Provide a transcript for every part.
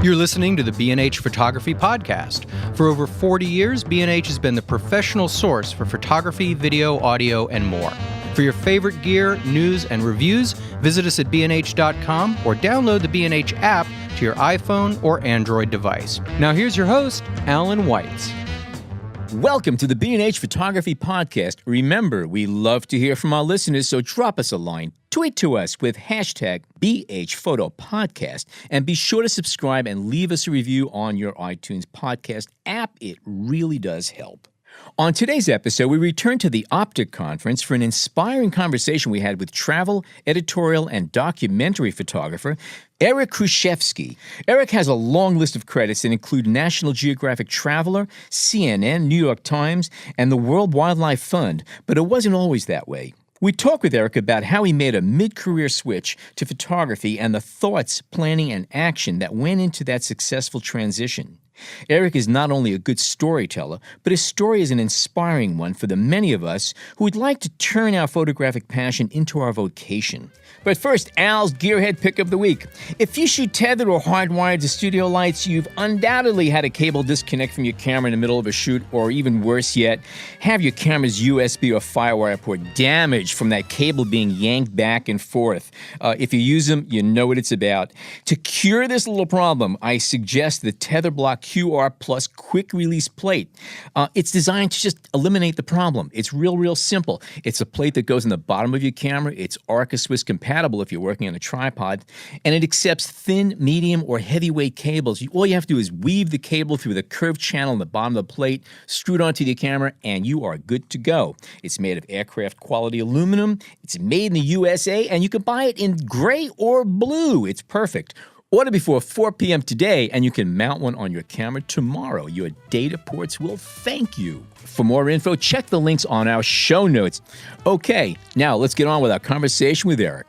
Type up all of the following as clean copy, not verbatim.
You're listening to the B&H Photography Podcast. For over 40 years, B&H has been the professional source for photography, video, audio, and more. For your favorite gear, news, and reviews, visit us at bnh.com or download the B&H app to your iPhone or Android device. Now here's your host, Alan Weitz. Welcome to the B&H Photography Podcast. Remember, we love to hear from our listeners, so drop us a line. Tweet to us with hashtag BHPhotoPodcast, and be sure to subscribe and leave us a review on your iTunes podcast app. It really does help. On today's episode, we return to the Optic Conference for an inspiring conversation we had with travel, editorial, and documentary photographer Eric Kruszewski. Eric has a long list of credits that include National Geographic Traveler, CNN, New York Times, and the World Wildlife Fund, but it wasn't always that way. We talk with Eric about how he made a mid-career switch to photography and the thoughts, planning, and action that went into that successful transition. Eric is not only a good storyteller, but his story is an inspiring one for the many of us who would like to turn our photographic passion into our vocation. But first, Al's Gearhead Pick of the Week. If you shoot tethered or hardwired to studio lights, you've undoubtedly had a cable disconnect from your camera in the middle of a shoot, or even worse yet, have your camera's USB or FireWire port damaged from that cable being yanked back and forth. If you use them, you know what it's about. To cure this little problem, I suggest the Tether Block QR Plus Quick Release Plate. It's designed to just eliminate the problem. It's real simple. It's a plate that goes in the bottom of your camera. It's Arca Swiss compatible if you're working on a tripod, and it accepts thin, medium, or heavyweight cables. All you have to do is weave the cable through the curved channel in the bottom of the plate, screw it onto your camera, and you are good to go. It's made of aircraft quality aluminum. It's made in the USA, and you can buy it in gray or blue. It's perfect. Order before 4 p.m. today, and you can mount one on your camera tomorrow. Your data ports will thank you. For more info, check the links on our show notes. Okay, now let's get on with our conversation with Eric.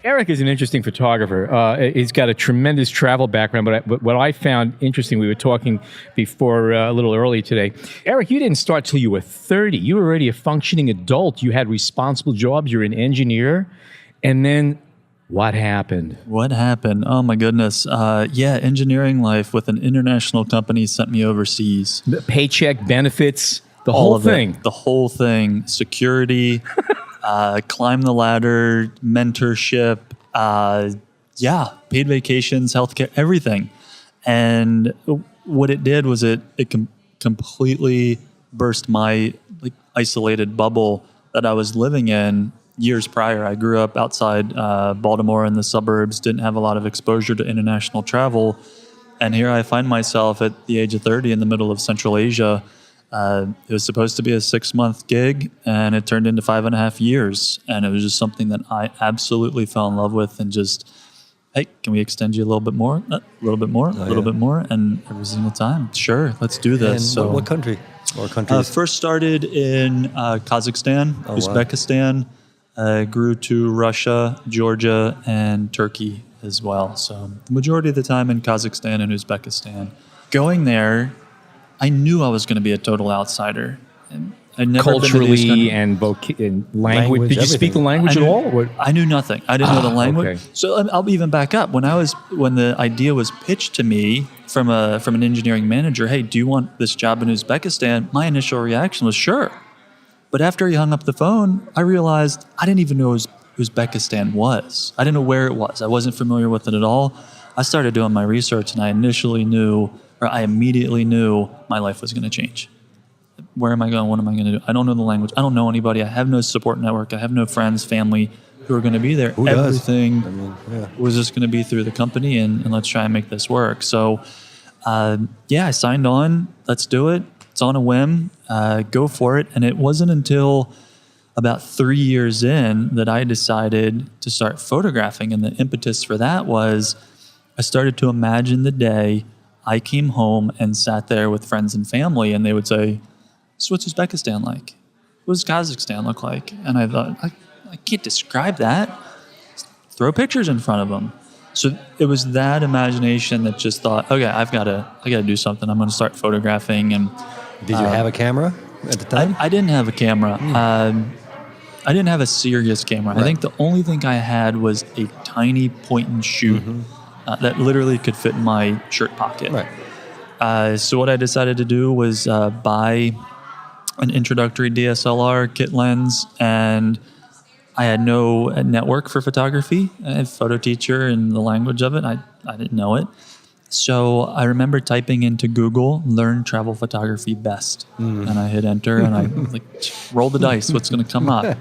Eric is an interesting photographer. He's got a tremendous travel background, but what I found interesting, we were talking before a little early today. Eric, you didn't start till you were 30. You were already a functioning adult. You had responsible jobs. You're an engineer. And then what happened? What happened? Oh, my goodness. Engineering life with an international company sent me overseas. The paycheck, benefits, the whole thing. The whole thing. Security, climb the ladder, mentorship, paid vacations, healthcare, everything. And what it did was it completely burst my isolated bubble that I was living in. Years prior, I grew up outside Baltimore in the suburbs, didn't have a lot of exposure to international travel. And here I find myself at the age of 30 in the middle of Central Asia. It was supposed to be a 6-month gig, and it turned into 5.5 years. And it was just something that I absolutely fell in love with, and just, hey, can we extend you a little bit more? A little bit more, bit more. And every single time, sure, let's do this. And so, what country or countries? First started in Kazakhstan, Uzbekistan. Grew to Russia, Georgia, and Turkey as well. So the majority of the time in Kazakhstan and Uzbekistan. Going there, I knew I was going to be a total outsider. And I'd never culturally and language. Did you speak the language at all? I knew nothing. I didn't know the language. Okay. So I'll even back up. When the idea was pitched to me from an engineering manager, hey, do you want this job in Uzbekistan? My initial reaction was sure. But after he hung up the phone, I realized I didn't even know what Uzbekistan was. I didn't know where it was. I wasn't familiar with it at all. I started doing my research, and I immediately knew my life was going to change. Where am I going? What am I going to do? I don't know the language. I don't know anybody. I have no support network. I have no friends, family who are going to be there. Who Everything was just going to be through the company, and let's try and make this work. So, I signed on. Let's do it. It's on a whim, go for it. And it wasn't until about 3 years in that I decided to start photographing. And the impetus for that was I started to imagine the day I came home and sat there with friends and family, and they would say, so what's Uzbekistan like? What does Kazakhstan look like? And I thought, I can't describe that. Throw pictures in front of them. So it was that imagination that just thought, okay, I got to do something. I'm going to start photographing. And did you have a camera at the time? I didn't have a camera. I didn't have a serious camera. Right. I think the only thing I had was a tiny point and shoot that literally could fit in my shirt pocket. Right. So what I decided to do was buy an introductory DSLR kit lens, and I had no network for photography. I had photo teacher and the language of it. I didn't know it. So I remember typing into Google, learn travel photography best. And I hit enter and I roll the dice, what's going to come up?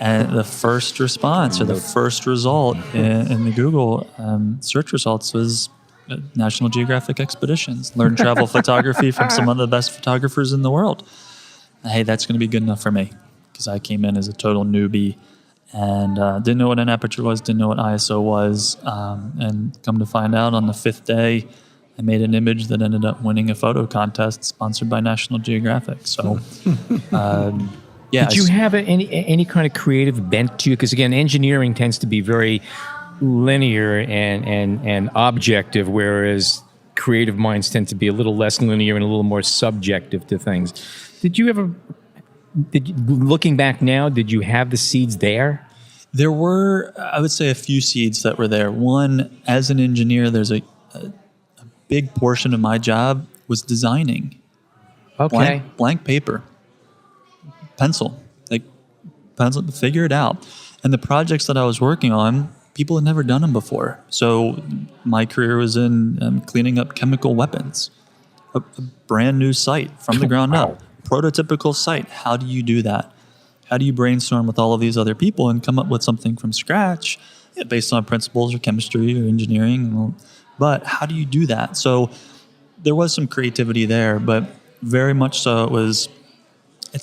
And the first response or the first result in the Google search results was National Geographic expeditions, learn travel photography from some of the best photographers in the world. Hey, that's going to be good enough for me, because I came in as a total newbie and didn't know what an aperture was, didn't know what ISO was, and come to find out on the 5th day, I made an image that ended up winning a photo contest sponsored by National Geographic. So, Did you have any kind of creative bent to you? Because again, engineering tends to be very linear and objective, whereas creative minds tend to be a little less linear and a little more subjective to things. Looking back now, did you have the seeds there? There were, I would say, a few seeds that were there. One, as an engineer, there's a big portion of my job was designing. Okay. Blank paper, pencil, figure it out. And the projects that I was working on, people had never done them before. So my career was in cleaning up chemical weapons, a brand new site from the ground up. Prototypical site. How do you do that? How do you brainstorm with all of these other people and come up with something from scratch based on principles or chemistry or engineering? But how do you do that? So there was some creativity there, but very much so it's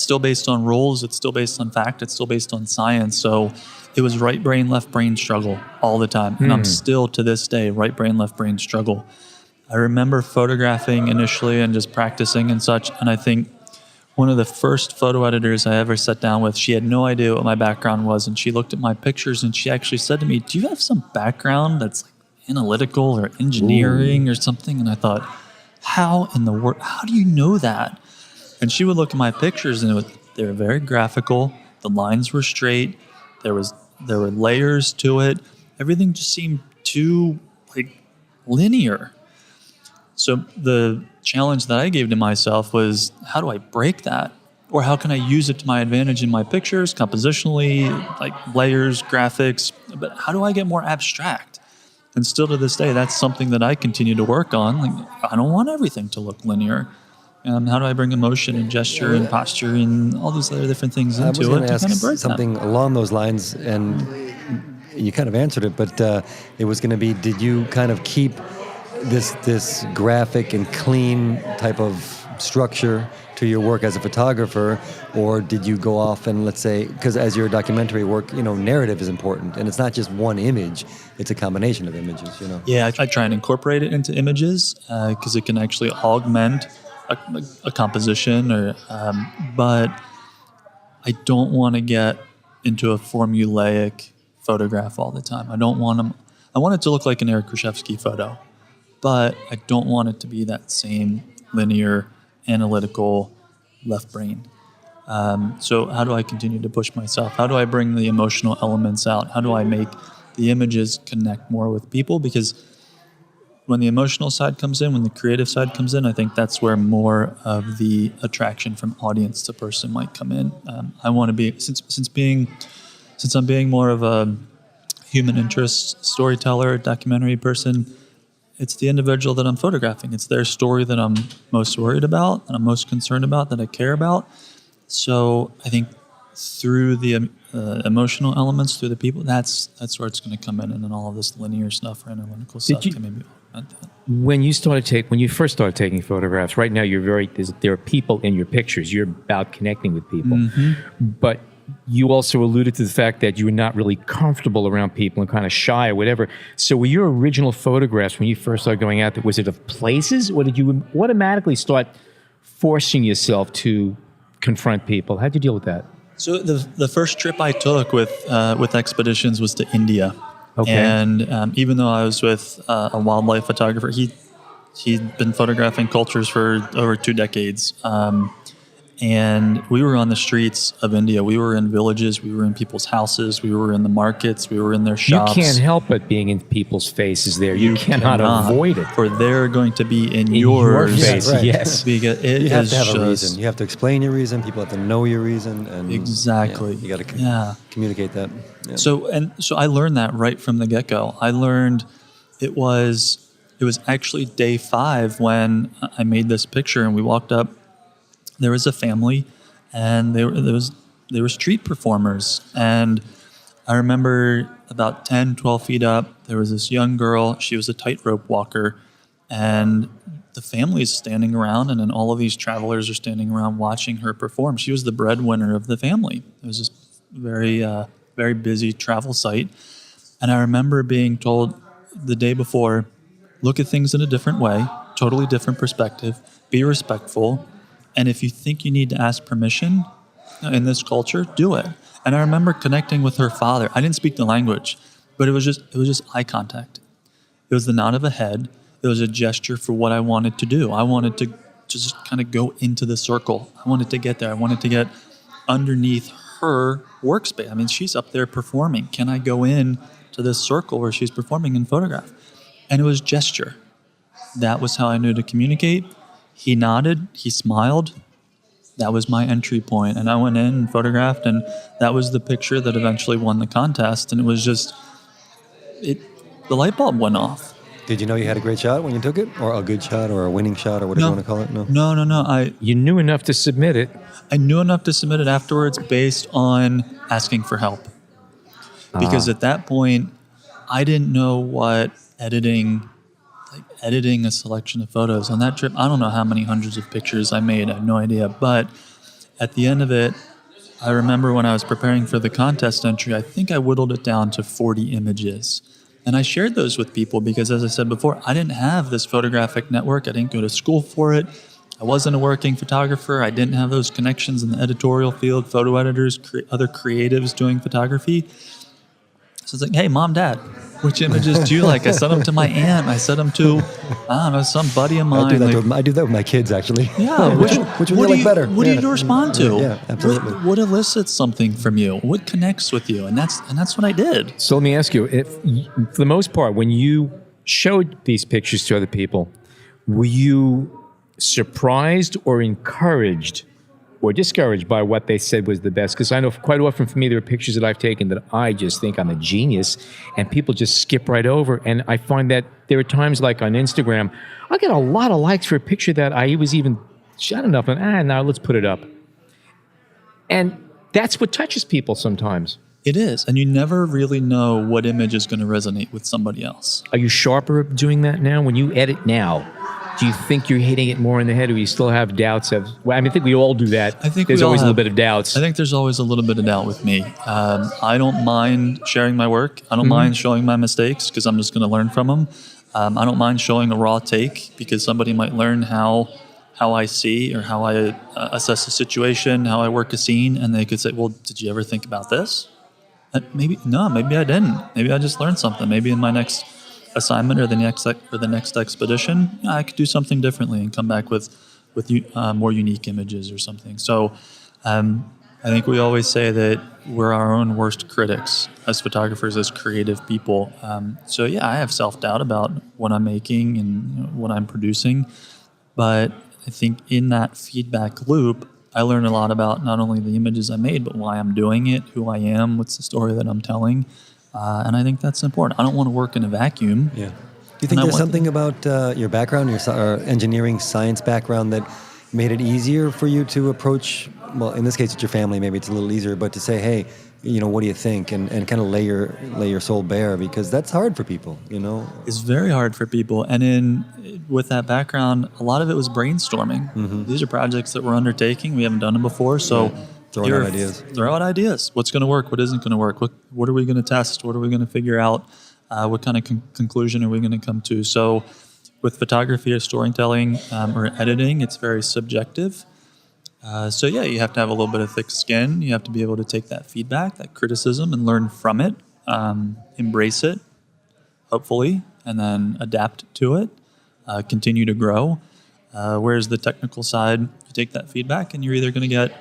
still based on rules. It's still based on fact. It's still based on science. So it was right brain, left brain struggle all the time. And I'm still to this day, right brain, left brain struggle. I remember photographing initially and just practicing and such. And I think one of the first photo editors I ever sat down with, she had no idea what my background was, and she looked at my pictures and she actually said to me, "Do you have some background that's analytical or engineering or something?" And I thought, how in the world, how do you know that? And she would look at my pictures and they were very graphical. The lines were straight. There were layers to it. Everything just seemed too linear. So the challenge that I gave to myself was, how do I break that? Or how can I use it to my advantage in my pictures, compositionally, layers, graphics, but how do I get more abstract? And still to this day, that's something that I continue to work on. I don't want everything to look linear. How do I bring emotion and gesture and posture and all these other different things into it to kind of break something along those lines, and you kind of answered it, but it was going to be, did you kind of keep this graphic and clean type of structure to your work as a photographer, or did you go off and, let's say, because as your documentary work, narrative is important, and it's not just one image, it's a combination of images, Yeah, I try and incorporate it into images because it can actually augment a composition, but I don't want to get into a formulaic photograph all the time. I want it to look like an Eric Kruszewski photo, but I don't want it to be that same linear, analytical, left brain. So how do I continue to push myself? How do I bring the emotional elements out? How do I make the images connect more with people? Because when the emotional side comes in, when the creative side comes in, I think that's where more of the attraction from audience to person might come in. I want to be, since I'm being more of a human interest storyteller, documentary person, it's the individual that I'm photographing. It's their story that I'm most worried about, that I'm most concerned about, that I care about. So I think through the emotional elements, through the people, that's where it's going to come in, and then all of this linear stuff or analytical stuff can maybe augment that. When you first started taking photographs, right now there are people in your pictures. You're about connecting with people, but you also alluded to the fact that you were not really comfortable around people and kind of shy or whatever. So were your original photographs, when you first started going out there, was it of places, or did you automatically start forcing yourself to confront people? How'd you deal with that? So the first trip I took with expeditions was to India. Okay. And even though I was with a wildlife photographer, he'd been photographing cultures for over 2 decades. And we were on the streets of India. We were in villages. We were in people's houses. We were in the markets. We were in their shops. You can't help but being in people's faces there. You cannot avoid it. For they're going to be in your yours. face, right. yes. Because You have to have a reason. You have to explain your reason. People have to know your reason. And Exactly. you got to communicate that. Yeah. So I learned that right from the get-go. I learned it was actually day 5 when I made this picture and we walked up. There was a family, and they were street performers. And I remember about 10, 12 feet up, there was this young girl. She was a tightrope walker, and the family is standing around, and then all of these travelers are standing around watching her perform. She was the breadwinner of the family. It was this very, very busy travel site. And I remember being told the day before, look at things in a different way, totally different perspective, be respectful. And if you think you need to ask permission in this culture, do it. And I remember connecting with her father. I didn't speak the language, but it was just eye contact. It was the nod of a head. It was a gesture for what I wanted to do. I wanted to just kind of go into the circle. I wanted to get there. I wanted to get underneath her workspace. I mean, she's up there performing. Can I go in to this circle where she's performing and photograph? And it was gesture. That was how I knew to communicate. He nodded, he smiled. That was my entry point. And I went in and photographed, and that was the picture that eventually won the contest. And it was just, the light bulb went off. Did you know you had a great shot when you took it? Or a good shot, or a winning shot, or whatever you want to call it? No. You knew enough to submit it. I knew enough to submit it afterwards based on asking for help. Because at that point, I didn't know what editing a selection of photos. On that trip, I don't know how many hundreds of pictures I made. I have no idea. But at the end of it, I remember when I was preparing for the contest entry, I think I whittled it down to 40 images. And I shared those with people because, as I said before, I didn't have this photographic network. I didn't go to school for it. I wasn't a working photographer. I didn't have those connections in the editorial field, photo editors, other creatives doing photography. So it's like, hey, Mom, Dad, which images do you like? I sent them to my aunt. I sent them to, I don't know, some buddy of mine. I do that with my kids, actually. Yeah. Which one do you like better? What do you respond to? Yeah, absolutely. What elicits something from you? What connects with you? And that's what I did. So let me ask you, for the most part, when you showed these pictures to other people, were you surprised or encouraged or discouraged by what they said was the best? Because I know quite often for me, there are pictures that I've taken that I just think I'm a genius, and people just skip right over. And I find that there are times like on Instagram, I get a lot of likes for a picture that I was even shot enough and now let's put it up. And that's what touches people sometimes. It is. And you never really know what image is going to resonate with somebody else. Are you sharper at doing that now? When you edit now, do you think you're hitting it more in the head, or you still have doubts of? Well, I mean, I think we all do that. I think there's always a little bit of doubts. I think there's always a little bit of doubt with me. I don't mind sharing my work. I don't mind showing my mistakes because I'm just going to learn from them. I don't mind showing a raw take because somebody might learn how I see or how I assess a situation, how I work a scene, and they could say, "Well, did you ever think about this?" Maybe I didn't. Maybe I just learned something. Maybe in my next assignment or the next expedition, I could do something differently and come back with more unique images or something. So I think we always say that we're our own worst critics as photographers, as creative people. So yeah, I have self-doubt about what I'm making and what I'm producing. But I think in that feedback loop, I learned a lot about not only the images I made, but why I'm doing it, who I am, what's the story that I'm telling. And I think that's important. I don't want to work in a vacuum. Yeah. Do you think there's something about your background, your engineering science background, that made it easier for you to approach, well, in this case, it's your family, maybe it's a little easier, but to say, hey, what do you think? And kind of lay your soul bare, because that's hard for people, It's very hard for people. And with that background, a lot of it was brainstorming. Mm-hmm. These are projects that we're undertaking. We haven't done them before, so... Yeah. Throw out ideas. What's going to work? What isn't going to work? What are we going to test? What are we going to figure out? What kind of conclusion are we going to come to? So with photography or storytelling or editing, it's very subjective. So yeah, you have to have a little bit of thick skin. You have to be able to take that feedback, that criticism, and learn from it, embrace it, hopefully, and then adapt to it, continue to grow. Whereas the technical side, you take that feedback and you're either going to get,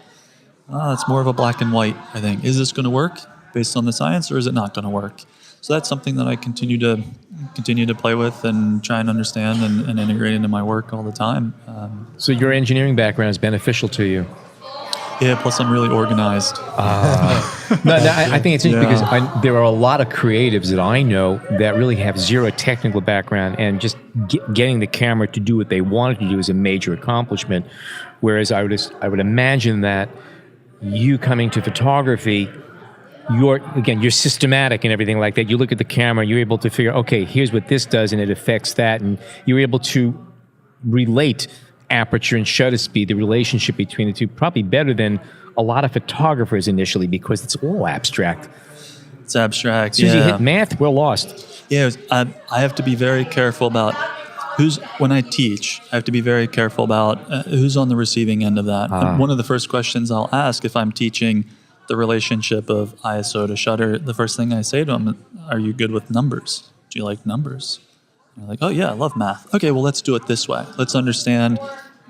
it's more of a black and white, I think. Is this going to work based on the science, or is it not going to work? So that's something that I continue to play with and try and understand and integrate into my work all the time. So your engineering background is beneficial to you. Yeah, plus I'm really organized. I think it's interesting because there are a lot of creatives that I know that really have zero technical background, and just getting the camera to do what they wanted to do is a major accomplishment. Whereas I would imagine that you coming to photography, you're systematic and everything like that. You look at the camera, you're able to figure, okay, here's what this does, and it affects that, and you're able to relate aperture and shutter speed, the relationship between the two, probably better than a lot of photographers initially, because it's all abstract. It's abstract. As soon as you hit math, we're lost. Yeah, I have to be very careful about when I teach. I have to be very careful about who's on the receiving end of that. And one of the first questions I'll ask if I'm teaching the relationship of ISO to shutter, the first thing I say to them, are you good with numbers? Do you like numbers? And they're like, oh yeah, I love math. Okay, well let's do it this way. Let's understand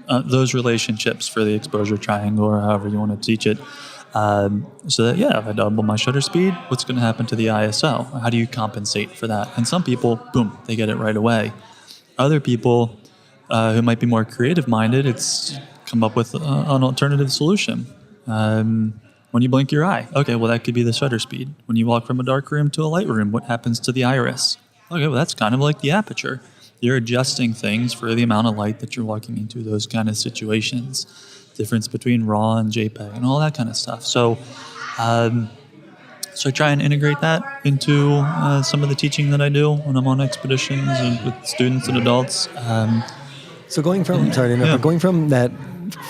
those relationships for the exposure triangle, or however you want to teach it. So that, if I double my shutter speed, what's going to happen to the ISO? How do you compensate for that? And some people, boom, they get it right away. Other people who might be more creative-minded, it's come up with an alternative solution. When you blink your eye, okay, well, that could be the shutter speed. When you walk from a dark room to a light room, what happens to the iris? Okay, well, that's kind of like the aperture. You're adjusting things for the amount of light that you're walking into, those kind of situations. Difference between RAW and JPEG and all that kind of stuff. So I try and integrate that into some of the teaching that I do when I'm on expeditions and with students and adults. So going from going from that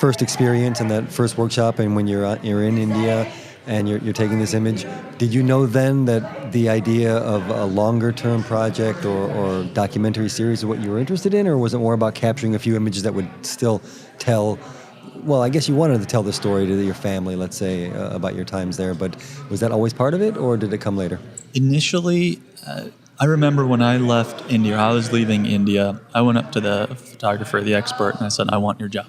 first experience and that first workshop, and when you're in India and you're taking this image, did you know then that the idea of a longer term project or documentary series is what you were interested in, or was it more about capturing a few images that would still tell? Well, I guess you wanted to tell the story to your family, let's say, about your times there, but was that always part of it, or did it come later? Initially, I remember when I left India, I was leaving India, I went up to the photographer, the expert, and I said, I want your job.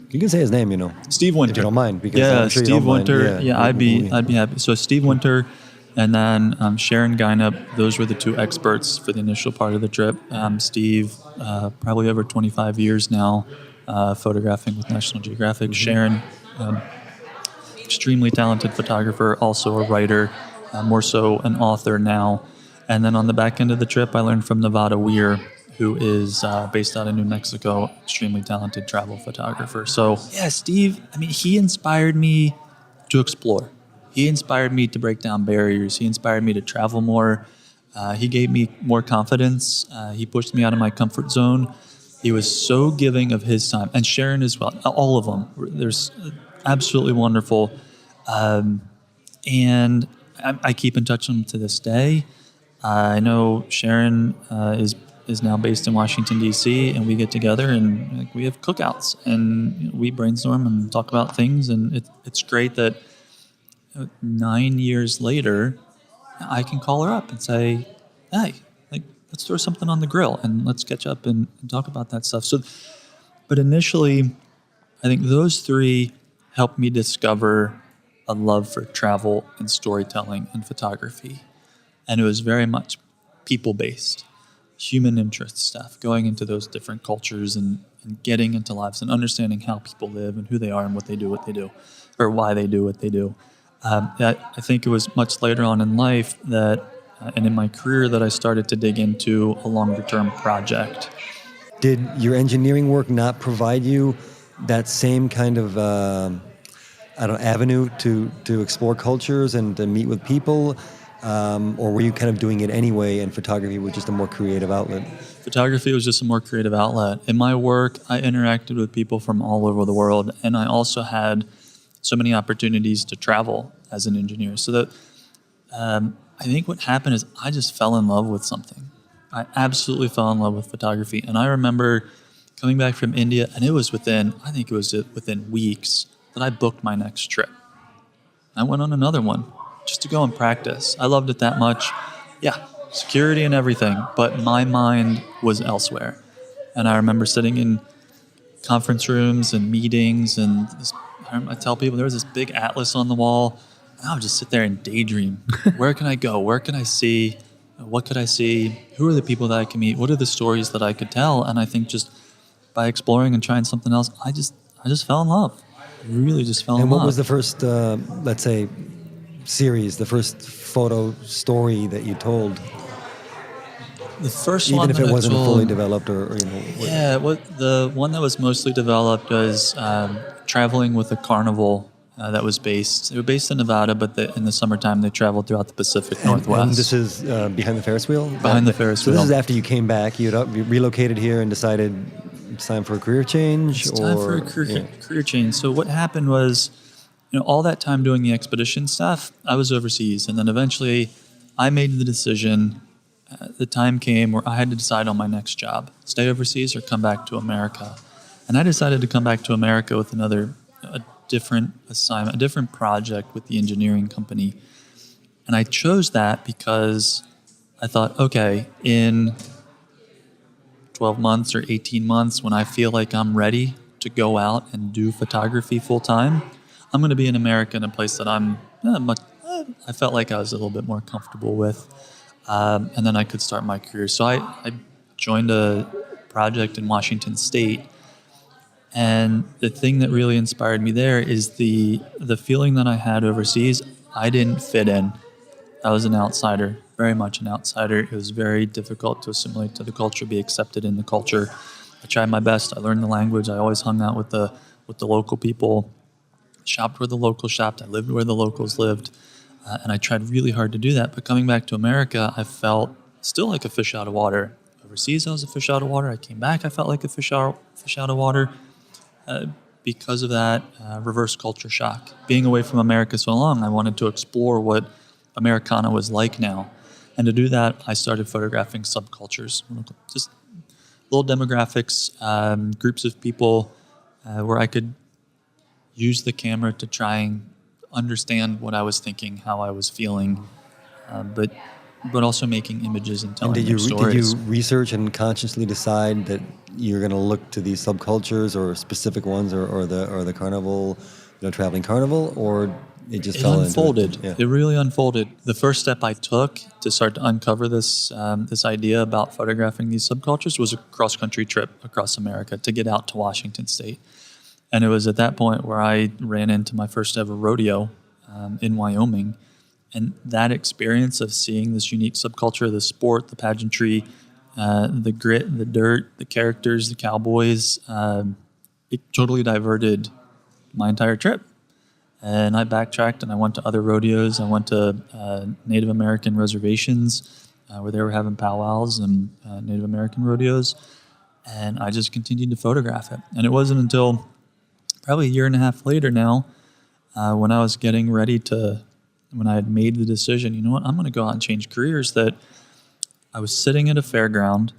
You can say his name, Steve Winter. If you don't mind. Because I'm sure Steve Winter. Mind. Yeah, I'd be happy. So Steve Winter and then Sharon Geinup, those were the two experts for the initial part of the trip. Steve, probably over 25 years now, photographing with National Geographic. Sharon, extremely talented photographer, also a writer, more so an author now. And then on the back end of the trip, I learned from Nevada Weir, who is based out of New Mexico, extremely talented travel photographer. So, Steve, he inspired me to explore. He inspired me to break down barriers. He inspired me to travel more. He gave me more confidence. He pushed me out of my comfort zone. He was so giving of his time. And Sharon as well, all of them. There's absolutely wonderful. And I keep in touch with them to this day. I know Sharon is now based in Washington, D.C., and we get together and we have cookouts and we brainstorm and talk about things. And it's great that 9 years later, I can call her up and say, hey, let's throw something on the grill and let's catch up and talk about that stuff. So, but initially, I think those three helped me discover a love for travel and storytelling and photography. And it was very much people-based, human interest stuff, going into those different cultures and getting into lives and understanding how people live and who they are and what they do, or why they do what they do. I think it was much later on in life that, and in my career, that I started to dig into a longer-term project. Did your engineering work not provide you that same kind of avenue to explore cultures and to meet with people? Or were you kind of doing it anyway, and photography was just a more creative outlet? Photography was just a more creative outlet. In my work, I interacted with people from all over the world, and I also had so many opportunities to travel as an engineer. So that I think what happened is I just fell in love with something. I absolutely fell in love with photography. And I remember coming back from India, and it was within weeks that I booked my next trip. I went on another one just to go and practice. I loved it that much. Yeah, security and everything, but my mind was elsewhere. And I remember sitting in conference rooms and meetings, and I tell people there was this big atlas on the wall, and I would just sit there and daydream. Where can I go? Where can I see? What could I see? Who are the people that I can meet? What are the stories that I could tell? And I think just by exploring and trying something else, I just fell in love. Really just fell in love. And what was the first, let's say, series, the first photo story that you told? The first Even one if that it wasn't I told, fully developed, or yeah, the one that was mostly developed was traveling with a carnival that was based. They were based in Nevada, but in the summertime they traveled throughout the Pacific Northwest. And this is behind the Ferris wheel. Behind the Ferris wheel. So this is after you came back. You relocated here and decided it's time for a career change. It's time for a career change. So what happened was, all that time doing the expedition stuff, I was overseas, and then eventually I made the decision. The time came where I had to decide on my next job: stay overseas or come back to America. And I decided to come back to America with a different assignment, a different project with the engineering company. And I chose that because I thought, okay, in 12 months or 18 months, when I feel like I'm ready to go out and do photography full time, I'm going to be in America in a place that I felt like I was a little bit more comfortable with. And then I could start my career. So I joined a project in Washington State. And the thing that really inspired me there is the feeling that I had overseas. I didn't fit in. I was an outsider, very much an outsider. It was very difficult to assimilate to the culture, be accepted in the culture. I tried my best. I learned the language. I always hung out with the local people, shopped where the locals shopped. I lived where the locals lived. And I tried really hard to do that. But coming back to America, I felt still like a fish out of water. Overseas, I was a fish out of water. I came back, I felt like a fish out of water. Because of that reverse culture shock. Being away from America so long, I wanted to explore what Americana was like now. And to do that, I started photographing subcultures, just little demographics, groups of people where I could use the camera to try and understand what I was thinking, how I was feeling, but also making images and telling their stories. Did you research and consciously decide that you're going to look to these subcultures or specific ones, or the carnival, traveling carnival, or it just fell unfolded? Into it? It really unfolded. The first step I took to start to uncover this idea about photographing these subcultures was a cross-country trip across America to get out to Washington State. And it was at that point where I ran into my first ever rodeo in Wyoming. And that experience of seeing this unique subculture, the sport, the pageantry, the grit, the dirt, the characters, the cowboys, it totally diverted my entire trip. And I backtracked and I went to other rodeos. I went to Native American reservations where they were having powwows and Native American rodeos. And I just continued to photograph it. And it wasn't until probably a year and a half later now, when I was getting ready when I had made the decision, I'm going to go out and change careers, that I was sitting at a fairground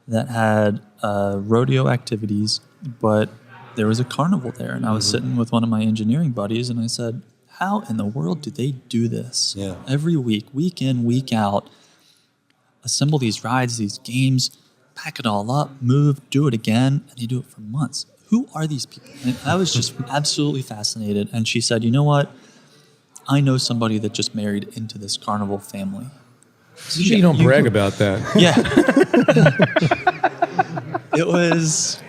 that had rodeo activities, but there was a carnival there. And I was sitting with one of my engineering buddies, and I said, how in the world do they do this? Yeah. Every week, week in, week out, assemble these rides, these games, pack it all up, move, do it again, and you do it for months. Who are these people? And I was just absolutely fascinated. And she said, you know what? I know somebody that just married into this carnival family. You don't brag about that. Yeah. It was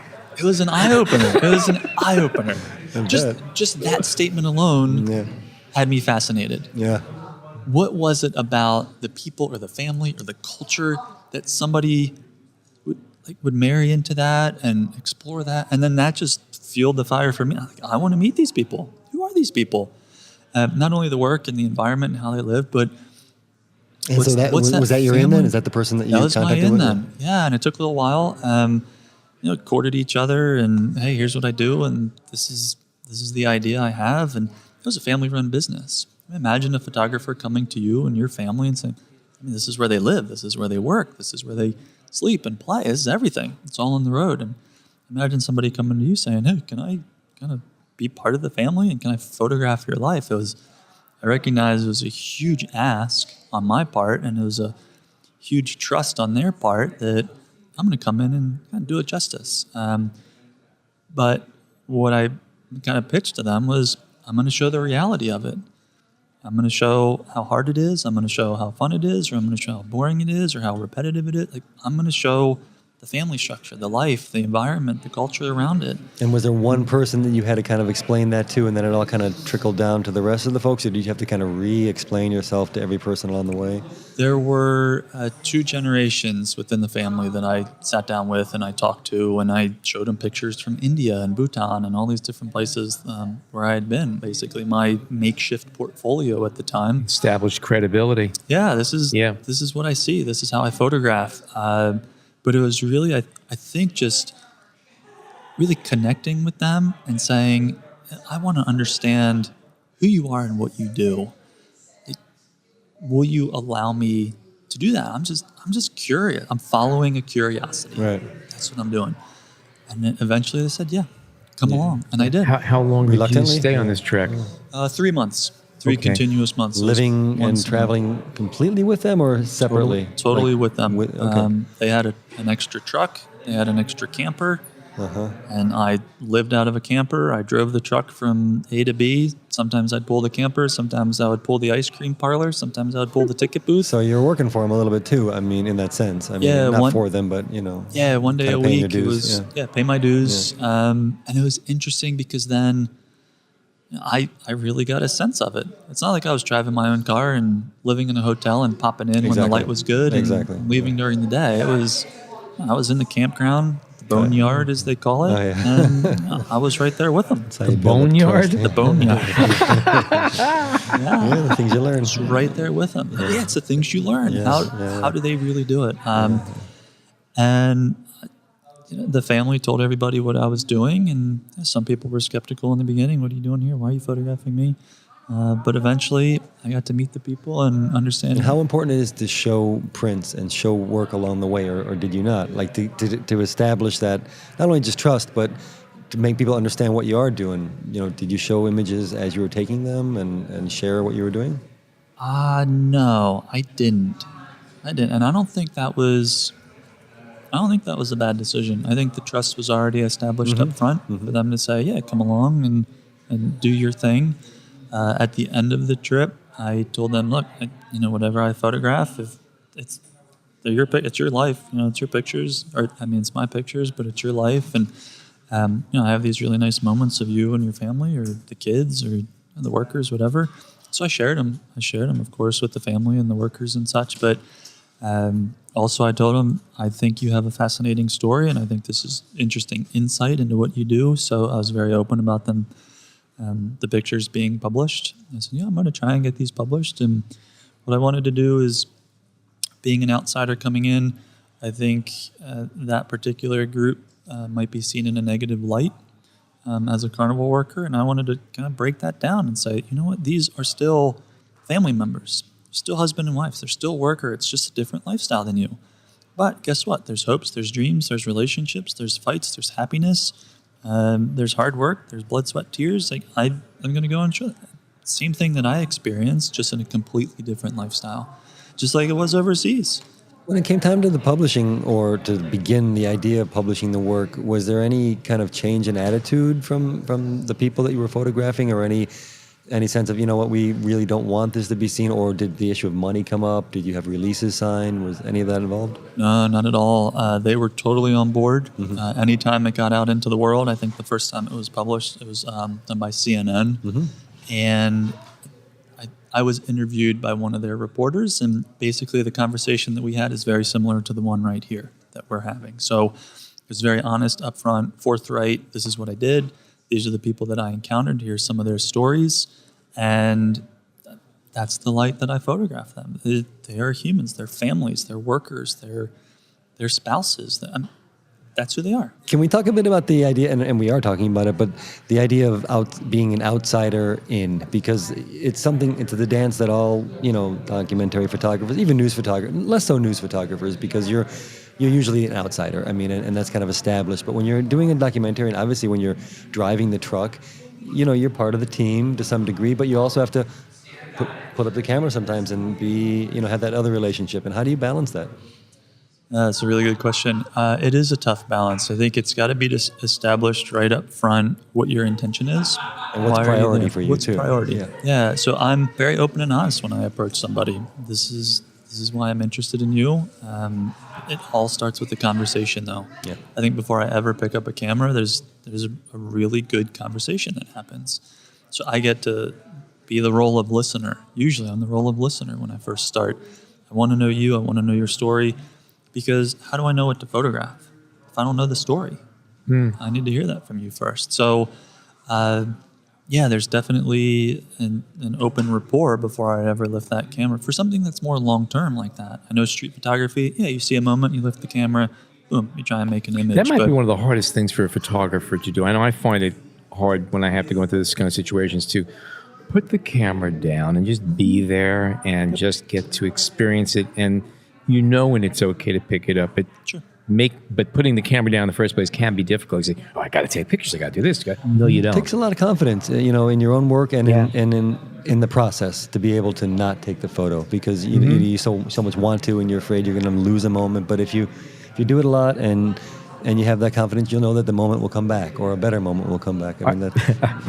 an eye-opener. It was an eye-opener. Just that statement alone had me fascinated. Yeah. What was it about the people or the family or the culture that somebody would marry into that and explore that? And then that just fueled the fire for me. I want to meet these people. Who are these people? Not only the work and the environment and how they live, but was that your in then? Is that the person that you contacted with? That was my in then. Yeah, and it took a little while. Courted each other, and hey, here's what I do, and this is the idea I have, and it was a family-run business. Imagine a photographer coming to you and your family and saying, this is where they live, this is where they work, this is where they sleep and play, this is everything. It's all on the road. And imagine somebody coming to you saying, hey, can I kind of be part of the family and can I photograph your life? I recognized it was a huge ask on my part, and it was a huge trust on their part that I'm going to come in and kind of do it justice. But what I kind of pitched to them was, I'm going to show the reality of it. I'm going to show how hard it is. I'm going to show how fun it is, or I'm going to show how boring it is, or how repetitive it is. Like, I'm going to show the family structure, the life, the environment, the culture around it. And was there one person that you had to kind of explain that to, and then it all kind of trickled down to the rest of the folks, or did you have to kind of re-explain yourself to every person along the way? There were 2 generations within the family that I sat down with and I talked to, and I showed them pictures from India and Bhutan and all these different places where I had been. Basically, my makeshift portfolio at the time. Established credibility. Yeah, this is what I see. This is how I photograph. But it was really, I think, just really connecting with them and saying, I want to understand who you are and what you do. Will you allow me to do that? I'm just curious. I'm following a curiosity. Right. That's what I'm doing. And then eventually they said, yeah, come along. And I did. How long did you Reluctantly? stay on this trek? 3 months. 3 Okay. continuous months. Living and Once traveling completely with them or separately? Totally Like, with them. okay. They had an extra truck. They had an extra camper. Uh-huh. And I lived out of a camper. I drove the truck from A to B. Sometimes I'd pull the camper. Sometimes I would pull the ice cream parlor. Sometimes I would pull the ticket booth. So you're working for them a little bit too, I mean, in that sense. I mean, Yeah, not for them, but, Yeah, one day kinda a paying your week. It dues, was pay my dues. And it was interesting because then I really got a sense of it. It's not like I was driving my own car and living in a hotel and popping in when the Exactly. light was good Exactly. and leaving during the day. I was in the campground, the boneyard as they call it, Oh, yeah. and I was right there with them. That's how you build up boneyard? trust, The boneyard. Yeah, the things you learn. It's right there with them. Yeah, it's the things you learn. Yes, How do they really do it? And the family told everybody what I was doing, and some people were skeptical in the beginning. What are you doing here? Why are you photographing me? But eventually, I got to meet the people and understand. And how important it is to show prints and show work along the way, or did you not? Like to establish that, not only just trust, but to make people understand what you are doing. Did you show images as you were taking them and share what you were doing? No, I didn't. And I don't think that was a bad decision. I think the trust was already established up front for them to say, yeah, come along and do your thing. At the end of the trip, I told them, look, whatever I photograph, if it's your life, it's your pictures, it's my pictures, but it's your life. And, I have these really nice moments of you and your family or the kids or the workers, whatever. So I shared them. Of course, with the family and the workers and such. But also I told them, I think you have a fascinating story, and I think this is interesting insight into what you do. So I was very open about them. The pictures being published. I said, I'm going to try and get these published. And what I wanted to do is, being an outsider coming in, I think that particular group might be seen in a negative light as a carnival worker. And I wanted to kind of break that down and say, you know what, these are still family members, still husband and wife, they're still worker. It's just a different lifestyle than you. But guess what? There's hopes, there's dreams, there's relationships, there's fights, there's happiness. There's hard work, there's blood, sweat, tears. Like I'm going to go and show that. Same thing that I experienced, just in a completely different lifestyle, just like it was overseas. When it came time to the publishing, or to begin the idea of publishing the work, was there any kind of change in attitude from the people that you were photographing, or any sense of, what, we really don't want this to be seen? Or did the issue of money come up? Did you have releases signed? Was any of that involved? No, not at all. They were totally on board. Anytime it got out into the world, I think the first time it was published, it was done by CNN. And I was interviewed by one of their reporters, and basically the conversation that we had is very similar to the one right here that we're having. So it was very honest, upfront, forthright. This is what I did. These are the people that I encountered. Here's some of their stories. And that's the light that I photograph them. They are humans. They're families. They're workers. They're spouses. That's who they are. Can we talk a bit about the idea, and we are talking about it, but the idea of being an outsider in, because it's the dance that all, documentary photographers, even news photographers, less so news photographers, because you're usually an outsider. And that's kind of established. But when you're doing a documentary, and obviously when you're driving the truck, you're part of the team to some degree, but you also have to put up the camera sometimes and be, have that other relationship. And how do you balance that? That's a really good question. It is a tough balance. I think it's got to be established right up front what your intention is. And what's priority for you, what's too. priority? Yeah. So I'm very open and honest when I approach somebody. This is why I'm interested in you. It all starts with the conversation, though. Yeah. I think before I ever pick up a camera, there's a really good conversation that happens. So I get to be the role of listener. Usually I'm the role of listener when I first start. I want to know you. I want to know your story. Because how do I know what to photograph if I don't know the story? I need to hear that from you first. So, there's definitely an open rapport before I ever lift that camera for something that's more long-term like that. I know street photography, you see a moment, you lift the camera, boom, you try and make an image. That might be one of the hardest things for a photographer to do. I know I find it hard when I have to go into this kind of situations to put the camera down and just be there and just get to experience it. And when it's okay to pick it up. Sure. But putting the camera down in the first place can be difficult. You say, I got to take pictures. I got to do this. No, you don't. It takes a lot of confidence, in your own work and in the process to be able to not take the photo because you so much want to and you're afraid you're going to lose a moment. But if you do it a lot and you have that confidence, you'll know that the moment will come back or a better moment will come back. I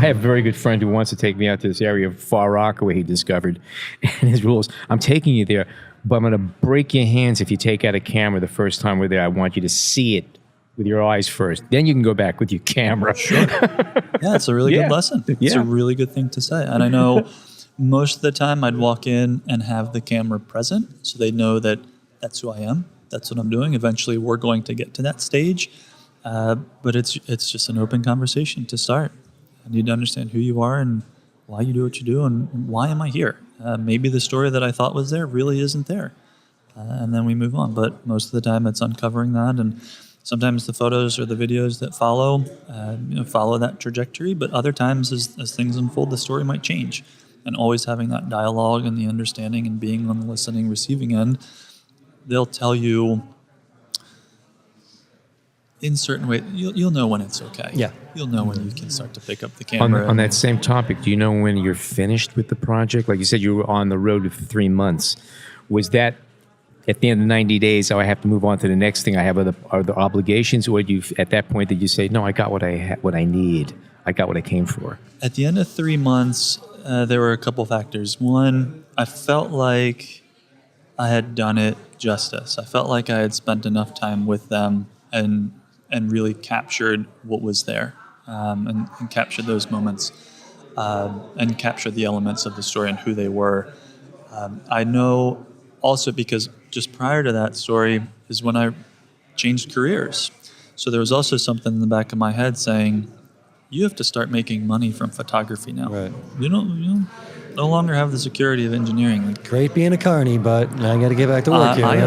have a very good friend who wants to take me out to this area of Far Rockaway he discovered. And his rules, I'm taking you there, but I'm going to break your hands if you take out a camera the first time we're there. I want you to see it with your eyes first. Then you can go back with your camera. Sure. Yeah, it's a really good lesson. It's a really good thing to say. And I know most of the time I'd walk in and have the camera present so they know that that's who I am. That's what I'm doing. Eventually we're going to get to that stage. But it's just an open conversation to start. I need to understand who you are and why you do what you do and why am I here? Maybe the story that I thought was there really isn't there. And then we move on. But most of the time it's uncovering that. And sometimes the photos or the videos that follow that trajectory. But other times as things unfold, the story might change. And always having that dialogue and the understanding and being on the listening, receiving end, they'll tell you in certain ways, you'll know when it's okay. Yeah. You'll know when you can start to pick up the camera. On that same topic, do you know when you're finished with the project? Like you said, you were on the road for 3 months. Was that at the end of 90 days, I have to move on to the next thing I have are the obligations? Or at that point did you say, no, I got what I need. I got what I came for? At the end of 3 months, there were a couple factors. One, I felt like I had done it justice. I felt like I had spent enough time with them and really captured what was there and captured those moments and captured the elements of the story and who they were. I know also because just prior to that story is when I changed careers. So there was also something in the back of my head saying, you have to start making money from photography now. Right. You no longer have the security of engineering. Great being a carny, but I got to get back to work here. I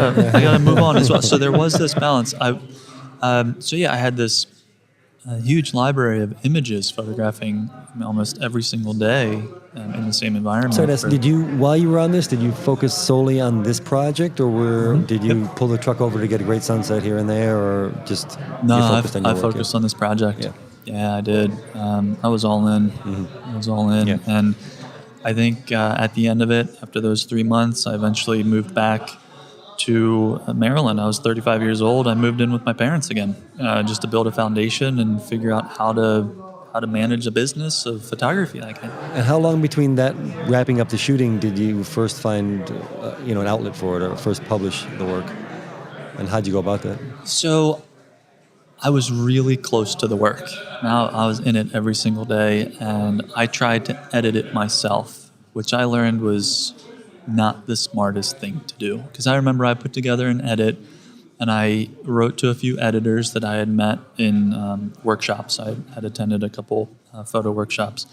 got to move on as well. So there was this balance. I had this huge library of images photographing almost every single day in the same environment. So while you were on this, did you focus solely on this project, or did you pull the truck over to get a great sunset here and there, or just no? I focused on this project. Yeah, I did. I was all in. I was all in, and I think at the end of it, after those 3 months, I eventually moved back to Maryland. I was 35 years old. I moved in with my parents again, just to build a foundation and figure out how to manage a business of photography. And how long between that wrapping up the shooting did you first find an outlet for it, or first publish the work? And how'd you go about that? So I was really close to the work. Now I was in it every single day, and I tried to edit it myself, which I learned was not the smartest thing to do. Because I remember I put together an edit and I wrote to a few editors that I had met in workshops. I had attended a couple photo workshops.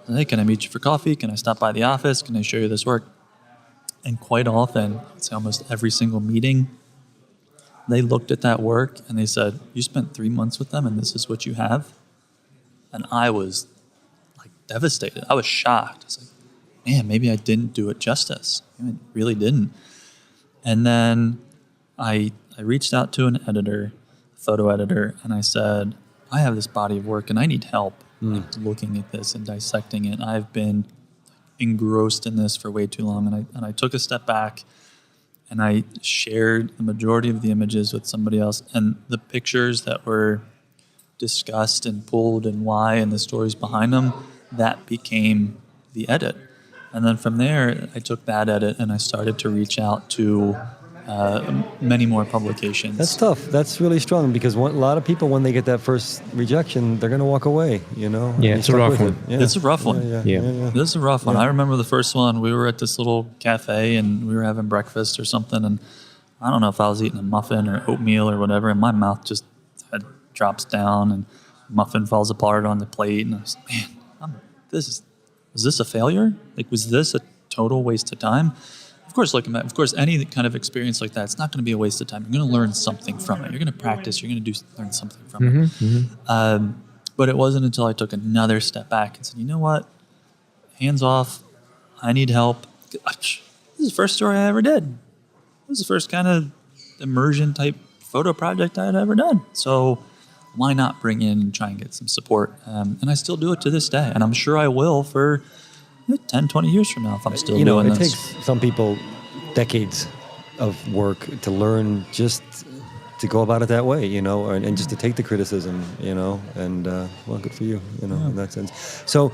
I said, hey, can I meet you for coffee? Can I stop by the office? Can I show you this work? And quite often, I'd say almost every single meeting, they looked at that work and they said, you spent 3 months with them and this is what you have? And I was devastated. I was shocked. I was like, man, maybe I didn't do it justice. I really didn't. And then I reached out to an editor, photo editor, and I said, I have this body of work and I need help looking at this and dissecting it. I've been engrossed in this for way too long. And I took a step back and I shared the majority of the images with somebody else, and the pictures that were discussed and pulled and why and the stories behind them, that became the edit. And then from there, I took that edit and I started to reach out to many more publications. That's tough. That's really strong because a lot of people, when they get that first rejection, they're going to walk away, you know? Yeah, it's a rough one. Yeah. It's a rough one. Yeah. This is a rough one. I remember the first one, we were at this little cafe and we were having breakfast or something, and I don't know if I was eating a muffin or oatmeal or whatever, and my mouth just drops down and muffin falls apart on the plate, and I was, man, was this a failure? Like, was this a total waste of time? Of course, any kind of experience like that, it's not going to be a waste of time. You're going to learn something from it. You're going to practice. You're going to learn something from it. But it wasn't until I took another step back and said, you know what? Hands off. I need help. This is the first story I ever did. This is the first kind of immersion type photo project I had ever done. So why not bring in and try and get some support? And I still do it to this day. And I'm sure I will for 10, 20 years from now if I'm still doing this. It takes some people decades of work to learn just to go about it that way, you know, and just to take the criticism, you know, and, well, good for you, you know, in that sense. So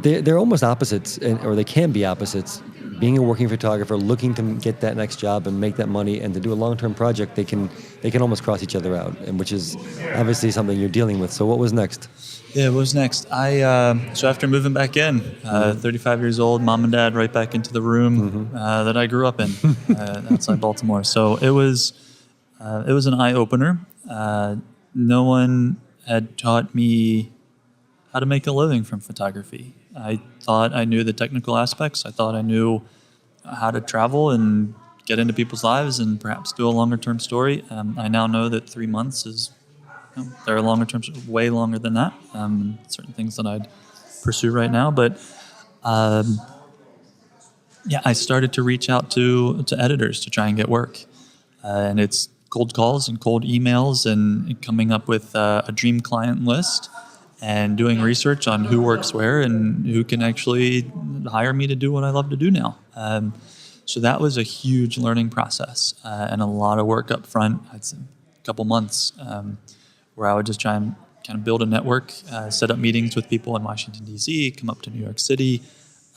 they're almost opposites, or they can be opposites. Being a working photographer, looking to get that next job and make that money, and to do a long-term project, they can almost cross each other out, and which is obviously something you're dealing with. So what was next? Yeah, what was next? So after moving back in, 35 years old, mom and dad right back into the room that I grew up in outside Baltimore. So it was an eye-opener. No one had taught me how to make a living from photography. I thought I knew the technical aspects. I thought I knew how to travel and get into people's lives and perhaps do a longer-term story. I now know that 3 months is, there are longer-term, way longer than that. Certain things that I'd pursue right now. But I started to reach out to editors to try and get work. And it's cold calls and cold emails and coming up with a dream client list and doing research on who works where and who can actually hire me to do what I love to do now. So that was a huge learning process and a lot of work up front. I'd say a couple months where I would just try and kind of build a network, set up meetings with people in Washington, D.C., come up to New York City,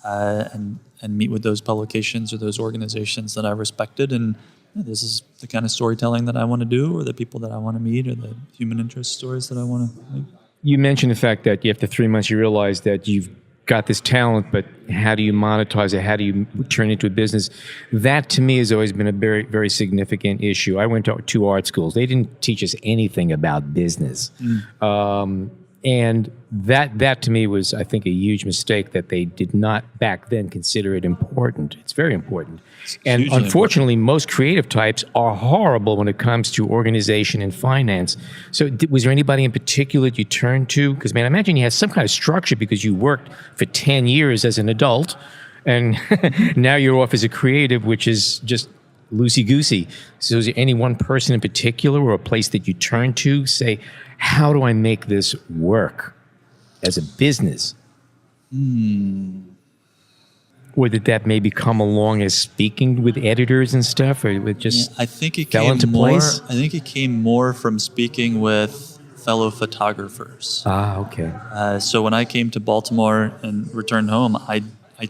and meet with those publications or those organizations that I respected. And this is the kind of storytelling that I want to do, or the people that I want to meet, or the human interest stories that I want to make. You mentioned the fact that after 3 months you realize that you've got this talent, but how do you monetize it? How do you turn it into a business? That to me has always been a very, very significant issue. I went to 2 art schools. They didn't teach us anything about business. And that to me was, I think, a huge mistake that they did not back then consider it important. It's very important. And unfortunately, most creative types are horrible when it comes to organization and finance. So was there anybody in particular that you turned to? Because, man, I imagine you had some kind of structure because you worked for 10 years as an adult, and now you're off as a creative, which is just loosey-goosey. So is there any one person in particular or a place that you turn to, say, how do I make this work as a business? Or did that maybe come along as speaking with editors and stuff, or it just I think it fell came into more, place? I think it came more from speaking with fellow photographers. Okay. So when I came to Baltimore and returned home, I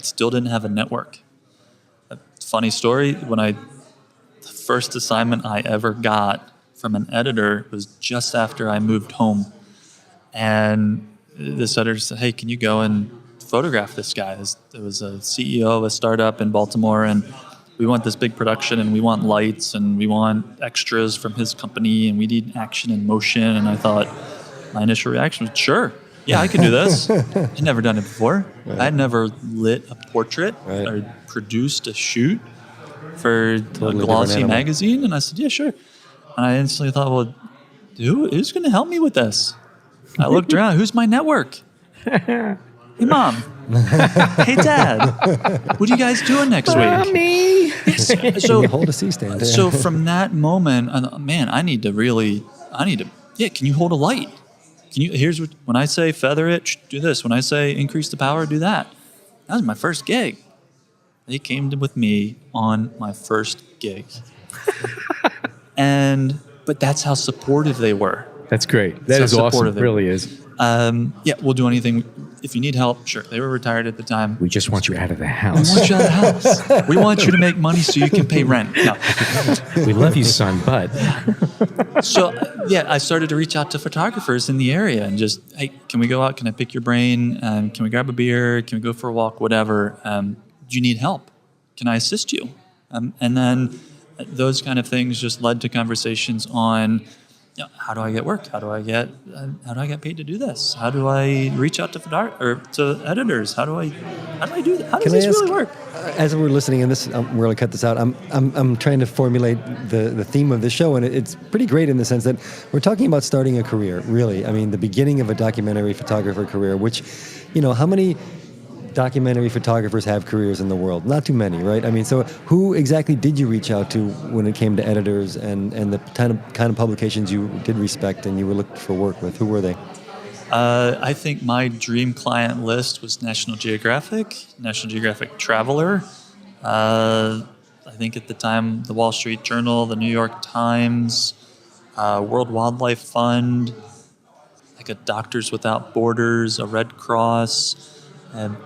still didn't have a network. A funny story, the first assignment I ever got from an editor was just after I moved home. And this editor said, hey, can you go and photograph this guy? It was a CEO of a startup in Baltimore, and we want this big production, and we want lights, and we want extras from his company, and we need action and motion. And I thought, my initial reaction was, sure, yeah, I can do this. I'd never done it before. Right. I'd never lit a portrait or produced a shoot for a glossy magazine. And I said, yeah, sure. And I instantly thought, well, who's going to help me with this? I looked around. Who's my network? Hey, Mom. Hey, Dad. What are you guys doing next week? Mommy. So hold a C-stand. So from that moment, man, I need to, can you hold a light? When I say feather it, do this. When I say increase the power, do that. That was my first gig. They came with me on my first gig. But that's how supportive they were. That's great. That So is awesome. supportive It really is. Yeah, we'll do anything. If you need help, sure. They were retired at the time. We just want you out of the We house. want you out of the house. We want you to make money so you can pay rent. No. We love you, son, but So, yeah, I started to reach out to photographers in the area and just, hey, can we go out? Can I pick your brain? Can we grab a beer? Can we go for a walk? Whatever. Do you need help? Can I assist you? And then those kind of things just led to conversations on, you know, how do I get work? How do I get paid to do this? How do I reach out to to editors? How do I do that? How does this really work? As we're listening, and this, we're going to cut this out. I'm trying to formulate the theme of the show, and it's pretty great in the sense that we're talking about starting a career. Really, I mean, the beginning of a documentary photographer career. Which, you know, how many documentary photographers have careers in the world? Not too many, right? I mean, so who exactly did you reach out to when it came to editors and the kind of publications you did respect and you were looking for work with? Who were they? I think my dream client list was National Geographic Traveler. I think at the time, the Wall Street Journal, the New York Times, World Wildlife Fund, like a Doctors Without Borders, a Red Cross, and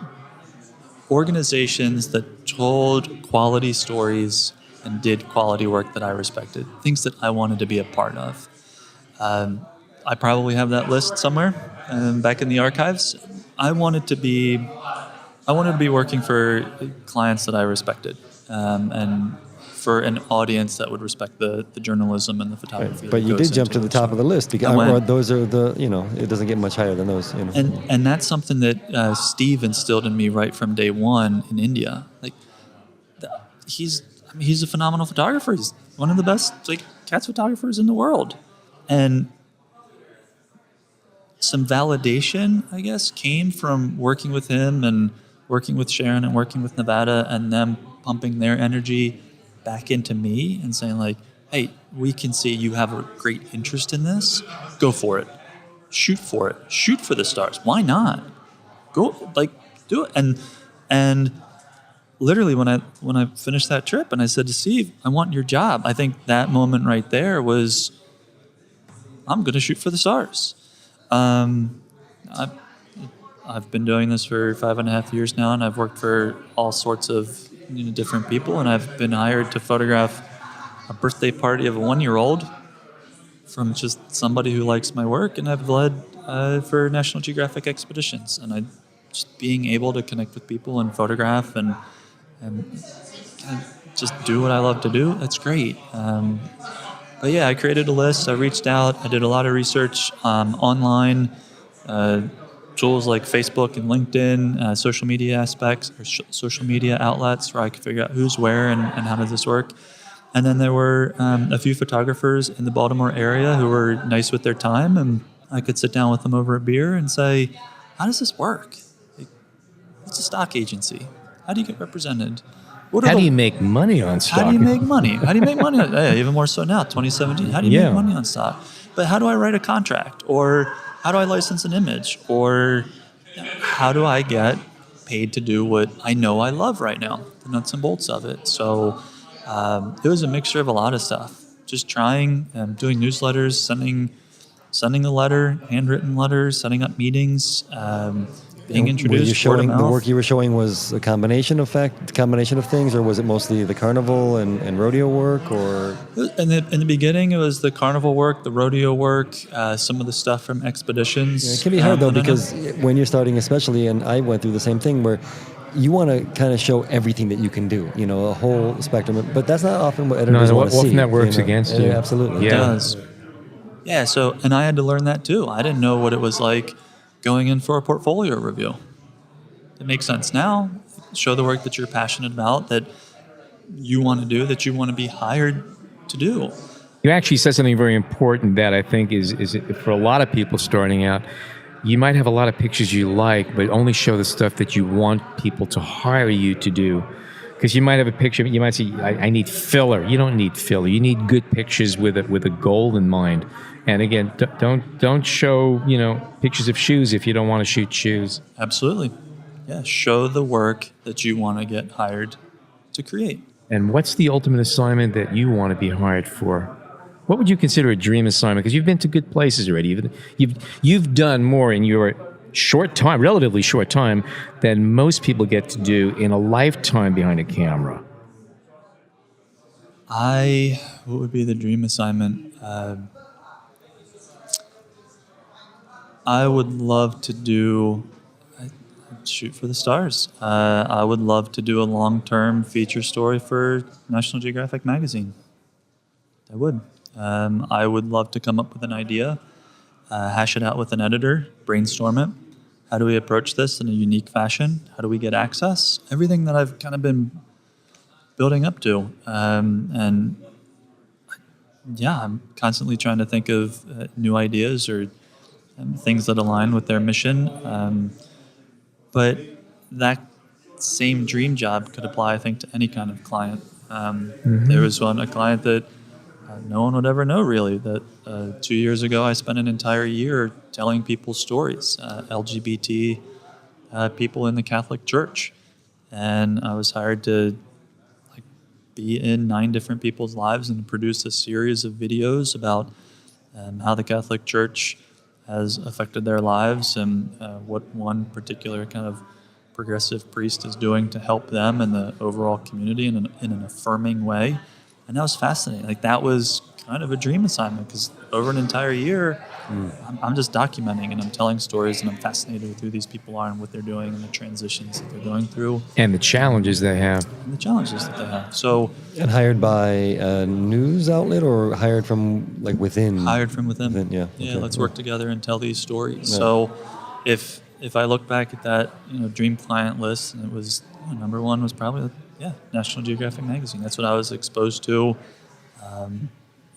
organizations that told quality stories and did quality work that I respected, things that I wanted to be a part of. I probably have that list somewhere back in the archives. I wanted to be working for clients that I respected, and for an audience that would respect the journalism and the photography. But you did jump to the top of the list because or those are the, you know, it doesn't get much higher than those. You know. And that's something that Steve instilled in me right from day one in India. Like, he's a phenomenal photographer. He's one of the best cats photographers in the world, and some validation, I guess, came from working with him and working with Sharon and working with Nevada, and them pumping their energy back into me and saying like, hey, we can see you have a great interest in this. Go for it. Shoot for it. Shoot for the stars. Why not? Go, do it. And literally when I finished that trip and I said to Steve, I want your job, I think that moment right there was, I'm going to shoot for the stars. I've been doing this for 5.5 years now, and I've worked for all sorts of different people, and I've been hired to photograph a birthday party of a 1-year-old from just somebody who likes my work, and I've led for National Geographic expeditions, and just being able to connect with people and photograph and just do what I love to do. That's great. But yeah, I created a list. I reached out. I did a lot of research online. Tools like Facebook and LinkedIn, social media aspects or social media outlets where I could figure out who's where and how does this work. And then there were a few photographers in the Baltimore area who were nice with their time, and I could sit down with them over a beer and say, how does this work? What's a stock agency? How do you get represented? How do you make money on stock? How do you make money? Even more so now, 2017. How do you make money on stock? But how do I write a contract? Or how do I license an image? Or how do I get paid to do what I know I love right now, the nuts and bolts of it? So it was a mixture of a lot of stuff. Just trying, doing newsletters, sending a letter, handwritten letters, setting up meetings, being introduced. Were you showing word of the mouth. work you were showing was a combination of things, or was it mostly the carnival and rodeo work, or? In the beginning, it was the carnival work, the rodeo work, some of the stuff from expeditions. Yeah, it can be hard though, because when you're starting, especially, and I went through the same thing where you want to kind of show everything that you can do, a whole spectrum. But that's not often what editors want to see. Often that works against you. Absolutely. It does. Yeah, so, and I had to learn that too. I didn't know what it was like going in for a portfolio review. It makes sense now. Show the work that you're passionate about, that you want to do, that you want to be hired to do. You actually said something very important that I think is for a lot of people starting out. You might have a lot of pictures you like, but only show the stuff that you want people to hire you to do. Because you might have a picture, you might say, I need filler. You don't need filler. You need good pictures with a goal in mind. And again, don't show pictures of shoes if you don't want to shoot shoes. Absolutely. Yeah, show the work that you want to get hired to create. And what's the ultimate assignment that you want to be hired for? What would you consider a dream assignment? Because you've been to good places already. You've done more in your short time, relatively short time, than most people get to do in a lifetime behind a camera. What would be the dream assignment? I would love to do, shoot for the stars. I would love to do a long-term feature story for National Geographic magazine. I would. I would love to come up with an idea, hash it out with an editor, brainstorm it. How do we approach this in a unique fashion? How do we get access? Everything that I've kind of been building up to. And yeah, I'm constantly trying to think of new ideas or things that align with their mission. But that same dream job could apply, I think, to any kind of client. There was a client that no one would ever know, really, that 2 years ago I spent an entire year telling people stories, LGBT people in the Catholic Church. And I was hired to be in 9 different people's lives and produce a series of videos about how the Catholic Church has affected their lives and what one particular kind of progressive priest is doing to help them and the overall community in an affirming way. And that was fascinating. Like, that was kind of a dream assignment, because over an entire year, I'm just documenting and I'm telling stories, and I'm fascinated with who these people are and what they're doing and the transitions that they're going through. And the challenges they have. So, And hired by a news outlet or hired from within? Hired from within. Yeah. Yeah, Okay. let's work together and tell these stories. Yeah. So if I look back at that dream client list, and it was number one was probably National Geographic magazine. That's what I was exposed to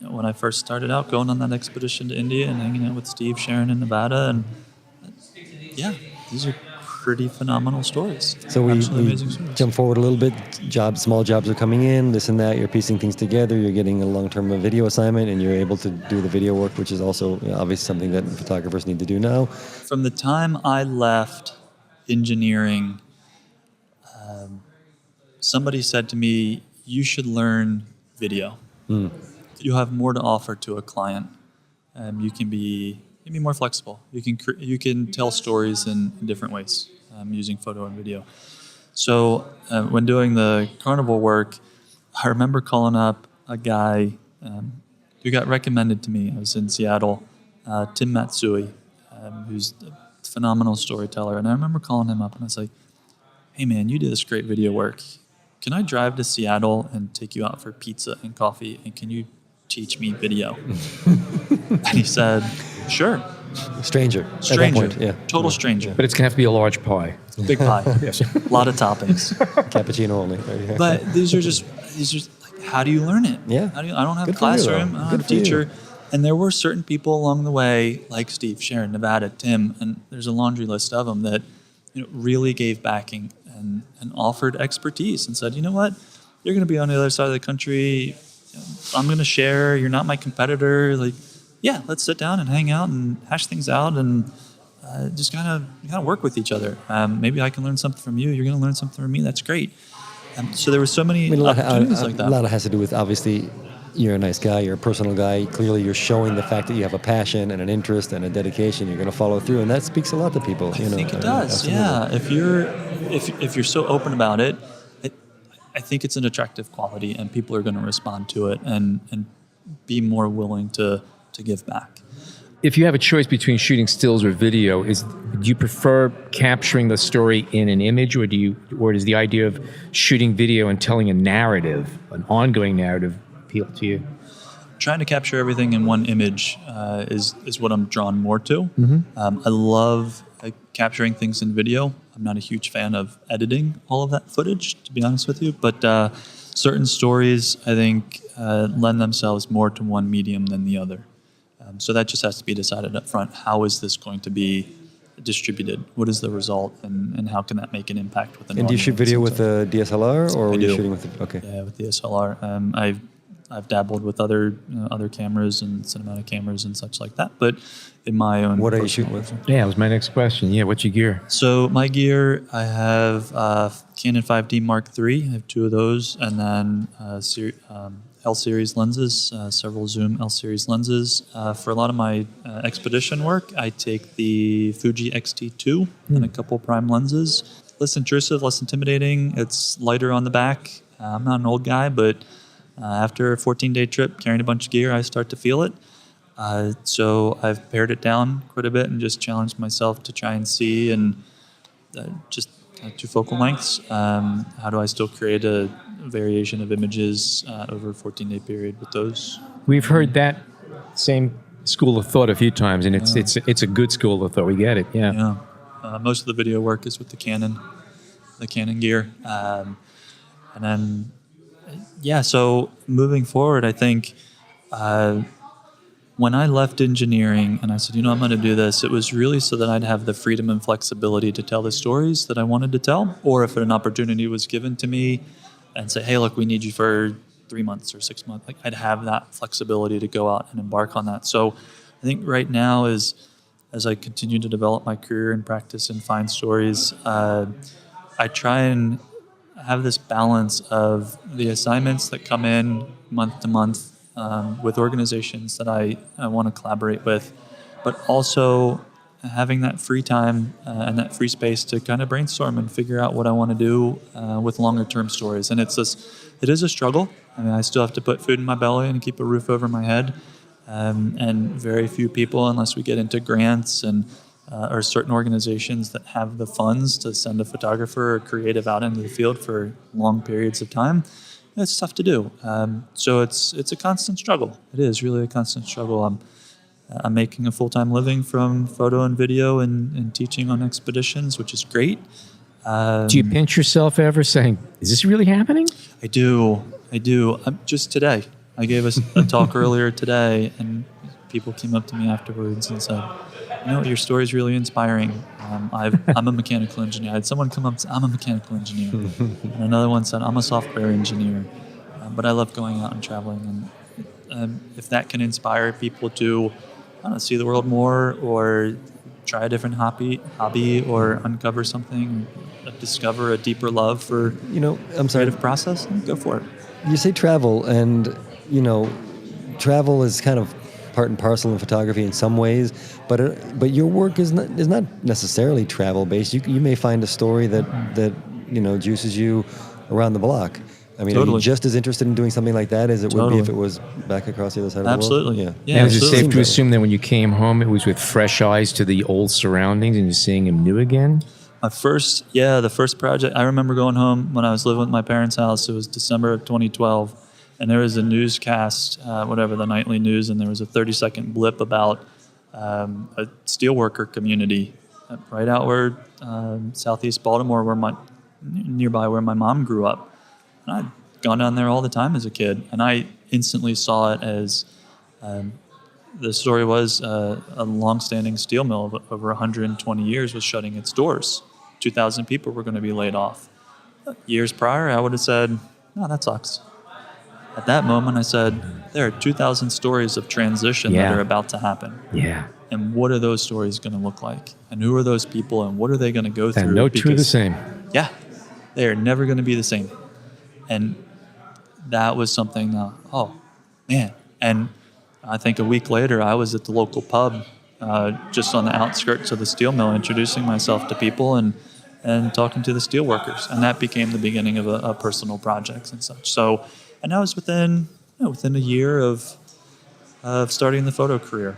when I first started out, going on that expedition to India and hanging out with Steve, Sharon in Nevada. And these are pretty phenomenal stories. So we amazing stories. Jump forward a little bit. Small jobs are coming in, this and that. You're piecing things together. You're getting a long-term video assignment, and you're able to do the video work, which is also obviously something that photographers need to do now. From the time I left engineering, somebody said to me, "You should learn video. You have more to offer to a client. You can be more flexible. You can tell stories in different ways using photo and video." So when doing the carnival work, I remember calling up a guy who got recommended to me. I was in Seattle, Tim Matsui, who's a phenomenal storyteller. And I remember calling him up and I was like, "Hey man, you do this great video work. Can I drive to Seattle and take you out for pizza and coffee? And can you teach me video?" And he said, "Sure." Stranger. At that point, yeah. Total stranger. But it's going to have to be a large pie. Big pie. Yes. A lot of toppings. Cappuccino only. Right? But these are just like, how do you learn it? Yeah. I don't have Good a for you, classroom. though. I don't Good have a for you. teacher. And there were certain people along the way, like Steve, Sharon, Nevada, Tim, and there's a laundry list of them that really gave backing and offered expertise and said, "You know what? You're going to be on the other side of the country. I'm going to share. You're not my competitor. Let's sit down and hang out and hash things out and just kind of work with each other. Maybe I can learn something from you. You're going to learn something from me. That's great." So there were so many opportunities like that. A lot has to do with, obviously, you're a nice guy, you're a personal guy. Clearly, you're showing the fact that you have a passion and an interest and a dedication. You're going to follow through, and that speaks a lot to people. I think it does. Absolutely. Yeah, if you're so open about it, I think it's an attractive quality, and people are going to respond to it and be more willing to give back. If you have a choice between shooting stills or video, do you prefer capturing the story in an image, or does the idea of shooting video and telling a narrative, an ongoing narrative, appeal to you? Trying to capture everything in one image is what I'm drawn more to. I love capturing things in video. I'm not a huge fan of editing all of that footage, to be honest with you, but certain stories, I think, lend themselves more to one medium than the other. So that just has to be decided up front. How is this going to be distributed? What is the result, and how can that make an impact with an audience? And do you shoot video with a DSLR, or I are do. you shooting with okay? Yeah, with DSLR. I've dabbled with other cameras and cinematic cameras and such like that. But in my own, What are you shooting with? Yeah, that was my next question. Yeah, what's your gear? So my gear, I have Canon 5D Mark III. I have 2 of those, and then L series lenses, several zoom L series lenses. For a lot of my expedition work, I take the Fuji X-T2 and a couple prime lenses. Less intrusive, less intimidating. It's lighter on the back. I'm not an old guy, but after a 14-day trip carrying a bunch of gear, I start to feel it. So I've pared it down quite a bit and just challenged myself to try and see and just 2 focal lengths. How do I still create a variation of images over a 14-day period with those? We've heard that same school of thought a few times, and it's a good school of thought. We get it. Yeah. Most of the video work is with the Canon gear. And then, so moving forward, I think when I left engineering and I said, I'm going to do this, it was really so that I'd have the freedom and flexibility to tell the stories that I wanted to tell. Or if an opportunity was given to me and say, hey, look, we need you for 3 months or 6 months, I'd have that flexibility to go out and embark on that. So I think right now as I continue to develop my career and practice and find stories, I try and have this balance of the assignments that come in month to month with organizations that I want to collaborate with, but also having that free time and that free space to kind of brainstorm and figure out what I want to do with longer term stories. And it is a struggle. I mean, I still have to put food in my belly and keep a roof over my head. And very few people, unless we get into grants and or certain organizations that have the funds to send a photographer or creative out into the field for long periods of time, it's tough to do. So it's a constant struggle. It is really a constant struggle. I'm making a full-time living from photo and video and teaching on expeditions, which is great. Do you pinch yourself ever saying, is this really happening? I do. Just today, I gave a talk earlier today, and people came up to me afterwards and said, your story is really inspiring. I'm a mechanical engineer. I had someone come up and say, I'm a mechanical engineer. And another one said, I'm a software engineer. But I love going out and traveling. And if that can inspire people to see the world more or try a different hobby or uncover something, discover a deeper love for I'm sorry, creative process, go for it. You say travel, and travel is kind of part and parcel in photography in some ways, but your work is not necessarily travel based. You may find a story that juices you around the block. I mean, Totally. Are you just as interested in doing something like that as it would be if it was back across the other side of the world? Absolutely. Yeah. And is it absolutely. safe to assume that when you came home, it was with fresh eyes to the old surroundings and you're seeing them new again? The first project, I remember going home when I was living with my parents' house. It was December of 2012, and there was a newscast, the nightly news, and there was a 30-second blip about a steelworker community right out where southeast Baltimore, nearby where my mom grew up. And I'd gone down there all the time as a kid, and I instantly saw it as the story was a long-standing steel mill of over 120 years was shutting its doors. 2,000 people were going to be laid off. Years prior, I would have said, no, that sucks. At that moment, I said, there are 2,000 stories of transition that are about to happen. Yeah. And what are those stories going to look like? And who are those people, and what are they going to go through? And no two are the same. Yeah, they are never going to be the same. And that was something, oh, man. And I think a week later, I was at the local pub just on the outskirts of the steel mill, introducing myself to people and talking to the steel workers. And that became the beginning of a personal projects and such. So, and that was within a year of starting the photo career.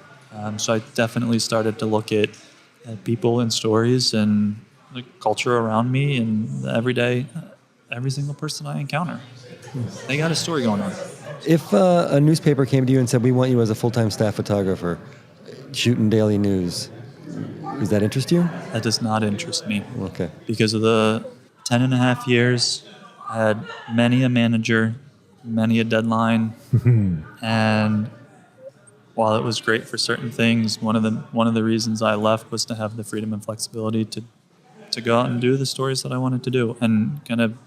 So I definitely started to look at people and stories and the culture around me and every single person I encounter. They got a story going on. If a newspaper came to you and said, we want you as a full-time staff photographer, shooting daily news, does that interest you? That does not interest me. Okay. Because of the 10 and a half years, I had many a manager, many a deadline, and while it was great for certain things, one of the reasons I left was to have the freedom and flexibility to go out and do the stories that I wanted to do, and kind of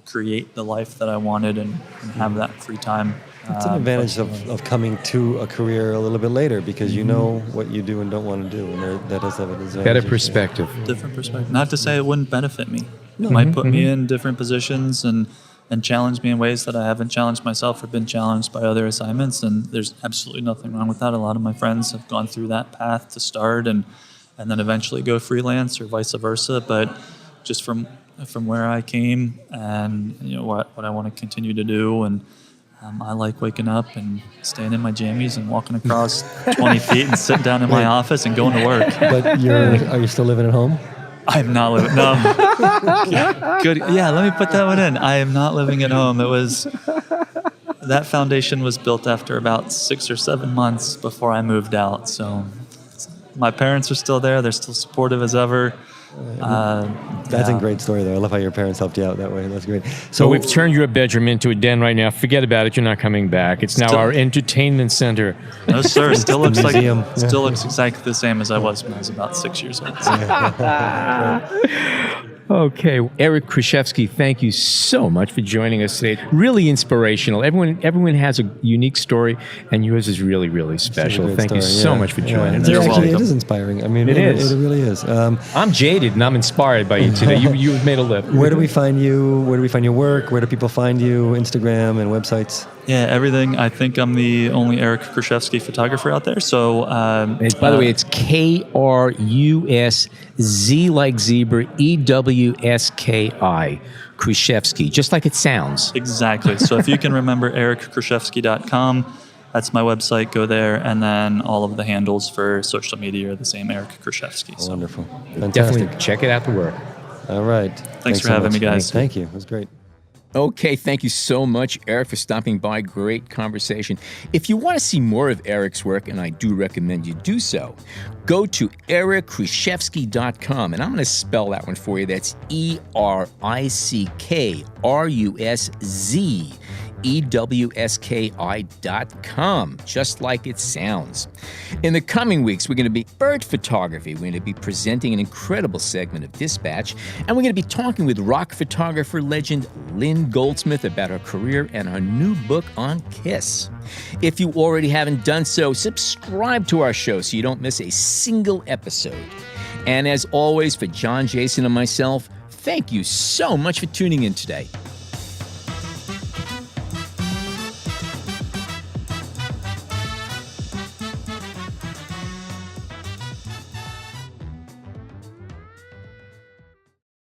create the life that I wanted and have that free time. It's an advantage of coming to a career a little bit later because you know what you do and don't want to do, and that does have an advantage. Better perspective. Different perspective. Not to say it wouldn't benefit me. It might put me in different positions and challenge me in ways that I haven't challenged myself or been challenged by other assignments, and there's absolutely nothing wrong with that. A lot of my friends have gone through that path to start and then eventually go freelance or vice versa, but just from where I came and what I want to continue to do, and I like waking up and staying in my jammies and walking across 20 feet and sitting down in my office and going to work. But are you still living at home? I'm not living. No. Good. Yeah, let me put that one in. I am not living at home. That foundation was built after about 6 or 7 months before I moved out. So my parents are still there. They're still supportive as ever. That's a great story, though. I love how your parents helped you out that way. That's great. So we've turned your bedroom into a den right now. Forget about it. You're not coming back. It's now our entertainment center. No, sir. Still looks museum. Still looks exactly the same as I was when I was about 6 years old. Okay, Eric Kruszewski, thank you so much for joining us today. Really inspirational. Everyone has a unique story, and yours is really, really special. Thank you so much for joining us. It is inspiring. I mean, it really is. I'm jaded, and I'm inspired by you today. You've made a lift. Where do we find you? Where do we find your work? Where do people find you? Instagram and websites? Yeah, everything. I think I'm the only Eric Kruszewski photographer out there. So, by the way, it's Krusz like zebra, EWSKI, Kruszewski, just like it sounds. Exactly. So if you can remember erickruszewski.com, that's my website. Go there, and then all of the handles for social media are the same, Eric Kruszewski. So. Wonderful, fantastic. Definitely check it out. The work. All right. Thanks for having me, guys. Thank you. It was great. Okay, thank you so much, Eric, for stopping by. Great conversation. If you want to see more of Eric's work, and I do recommend you do so, go to erickruszewski.com, and I'm going to spell that one for you. That's ERICKRUSZEWSKI.com, just like it sounds. In the coming weeks, we're going to be bird photography. We're going to be presenting an incredible segment of Dispatch, and we're going to be talking with rock photographer legend Lynn Goldsmith about her career and her new book on Kiss. If you already haven't done so, subscribe to our show so you don't miss a single episode. And as always, for John, Jason, and myself, thank you so much for tuning in today.